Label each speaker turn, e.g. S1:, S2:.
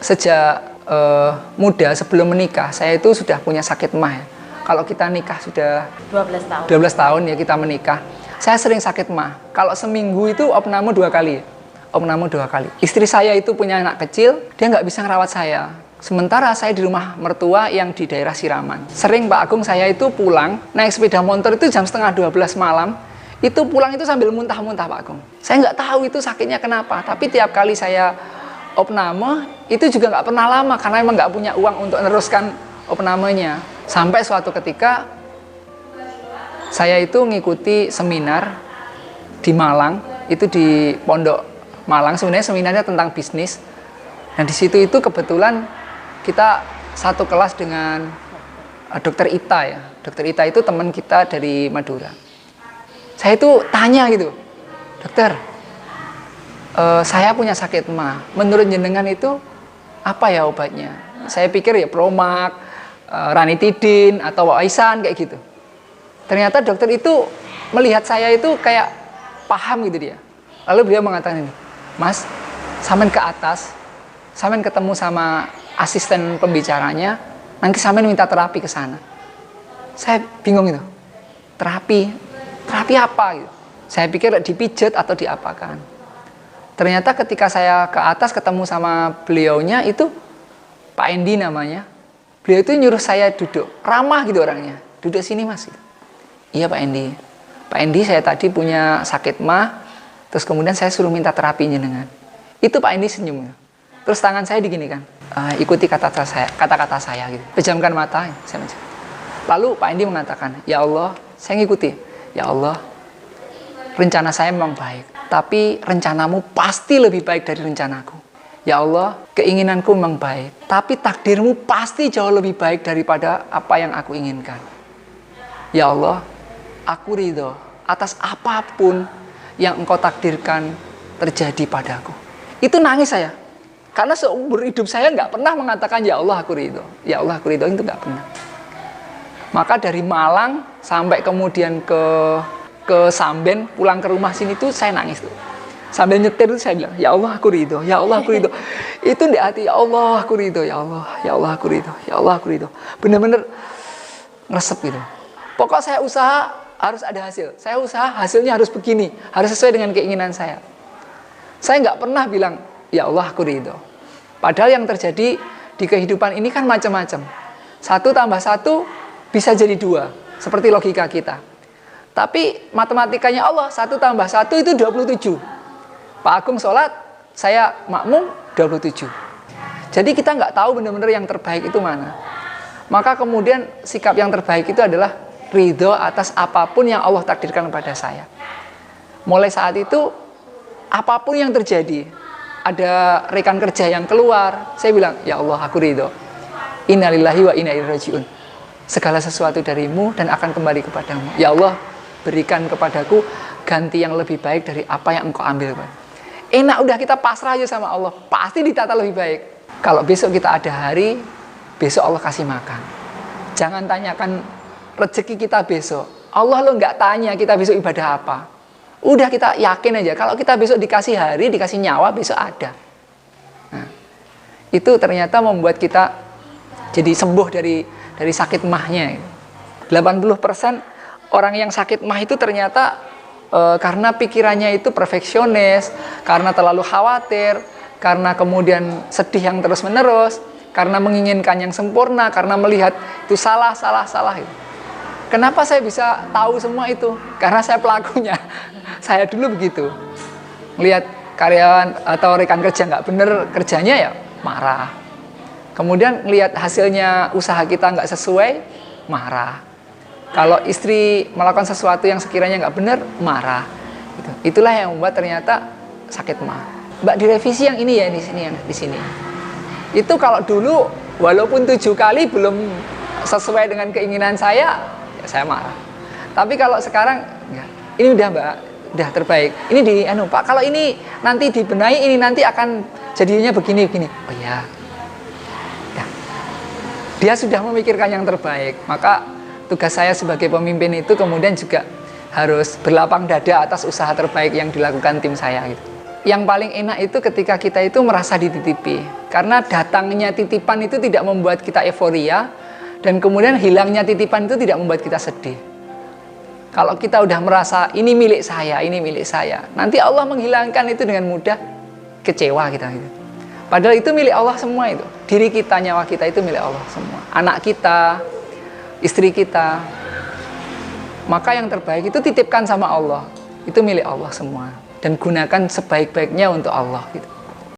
S1: sejak muda sebelum menikah, saya itu sudah punya sakit mah ya. Kalau kita nikah sudah 12 tahun ya kita menikah. Saya sering sakit mah. Kalau seminggu itu opname 2 kali. Opname 2 kali. Istri saya itu punya anak kecil, dia nggak bisa ngerawat saya. Sementara saya di rumah mertua yang di daerah Siraman. Sering Pak Agung saya itu pulang, naik sepeda motor itu jam setengah 12 malam. Itu pulang itu sambil muntah-muntah Pak Agung. Saya nggak tahu itu sakitnya kenapa. Tapi tiap kali saya opname, itu juga nggak pernah lama. Karena emang nggak punya uang untuk meneruskan opnamenya. Sampai suatu ketika saya itu ngikuti seminar di Malang, itu di Pondok Malang, sebenarnya seminarnya tentang bisnis. Nah di situ itu kebetulan kita satu kelas dengan Dokter Ita ya. Dokter Ita itu teman kita dari Madura. Saya itu tanya gitu, dokter, saya punya sakit mah. Menurut jenengan itu apa ya obatnya? Saya pikir ya Promak, ranitidin atau waisan kayak gitu. Ternyata dokter itu melihat saya itu kayak paham gitu dia. Lalu beliau mengatakan ini, Mas, sampean ke atas, sampean ketemu sama asisten pembicaranya, nanti sampean minta terapi ke sana. Saya bingung itu. Terapi apa gitu. Saya pikir dipijat atau diapakan. Ternyata ketika saya ke atas ketemu sama beliaunya itu Pak Endi namanya. Beliau itu nyuruh saya duduk, ramah gitu orangnya. Duduk sini Mas. Gitu. Iya Pak Endi. Pak Endi saya tadi punya sakit mah, terus kemudian saya suruh minta terapi jenengan. Itu Pak Endi senyum. Terus tangan saya diginikan. Ikuti kata-kata saya gitu. Pejamkan mata. Lalu Pak Endi mengatakan, ya Allah, saya ngikuti. Ya Allah, rencana saya memang baik. Tapi rencanamu pasti lebih baik dari rencanaku. Ya Allah, keinginanku memang baik, tapi takdirmu pasti jauh lebih baik daripada apa yang aku inginkan. Ya Allah, aku ridho atas apapun yang engkau takdirkan terjadi padaku. Itu nangis saya. Karena seumur hidup saya nggak pernah mengatakan, ya Allah aku ridho. Ya Allah aku ridho, itu nggak pernah. Maka dari Malang sampai kemudian ke Samben, pulang ke rumah sini tuh saya nangis tuh. Sambil nyetir itu saya bilang, ya Allah aku ridho, ya Allah aku ridho. Itu di hati, ya Allah aku ridho, ya Allah aku ridho, ya Allah aku ridho. Bener-bener ngeresep gitu. Pokok saya usaha harus ada hasil. Saya usaha hasilnya harus begini, harus sesuai dengan keinginan saya. Saya nggak pernah bilang, ya Allah aku ridho. Padahal yang terjadi di kehidupan ini kan macam-macam. 1 tambah 1 bisa jadi 2, seperti logika kita. Tapi matematikanya Allah, 1 tambah 1 itu 27. Pak Agung sholat, saya makmum 27. Jadi kita nggak tahu benar-benar yang terbaik itu mana. Maka kemudian sikap yang terbaik itu adalah ridho atas apapun yang Allah takdirkan kepada saya. Mulai saat itu, apapun yang terjadi, ada rekan kerja yang keluar, saya bilang, ya Allah aku ridho. Innalillahi wa inna ilaihi rajiun. Segala sesuatu darimu dan akan kembali kepadamu. Ya Allah, berikan kepadaku ganti yang lebih baik dari apa yang engkau ambil. Enak udah kita pasrah aja sama Allah, pasti ditata lebih baik. Kalau besok kita ada hari, besok Allah kasih makan. Jangan tanyakan rezeki kita besok. Allah lo nggak tanya kita besok ibadah apa. Udah kita yakin aja, kalau kita besok dikasih hari, dikasih nyawa, besok ada. Nah, itu ternyata membuat kita jadi sembuh dari sakit mahnya. 80% orang yang sakit mah itu ternyata karena pikirannya itu perfeksionis, karena terlalu khawatir, karena kemudian sedih yang terus-menerus, karena menginginkan yang sempurna, karena melihat itu salah gitu. Kenapa saya bisa tahu semua itu? Karena saya pelakunya. Saya dulu begitu. Melihat karyawan atau rekan kerja nggak bener kerjanya ya marah. Kemudian melihat hasilnya usaha kita nggak sesuai, marah. Kalau istri melakukan sesuatu yang sekiranya nggak benar, marah. Itulah yang membuat ternyata sakit mah. Mbak direvisi yang ini ya, di sini. Itu kalau dulu, walaupun 7 kali belum sesuai dengan keinginan saya, ya saya marah. Tapi kalau sekarang, ya, ini udah Mbak, udah terbaik. Ini Pak, kalau ini nanti dibenahi, ini nanti akan jadinya begini. Oh ya. Dia sudah memikirkan yang terbaik, maka tugas saya sebagai pemimpin itu kemudian juga harus berlapang dada atas usaha terbaik yang dilakukan tim saya gitu. Yang paling enak itu ketika kita itu merasa dititipi. Karena datangnya titipan itu tidak membuat kita euforia, dan kemudian hilangnya titipan itu tidak membuat kita sedih. Kalau kita udah merasa ini milik saya, nanti Allah menghilangkan itu dengan mudah, kecewa kita gitu. Padahal itu milik Allah semua itu. Diri kita, nyawa kita itu milik Allah semua. Anak kita, istri kita. Maka yang terbaik itu titipkan sama Allah. Itu milik Allah semua. Dan gunakan sebaik-baiknya untuk Allah gitu.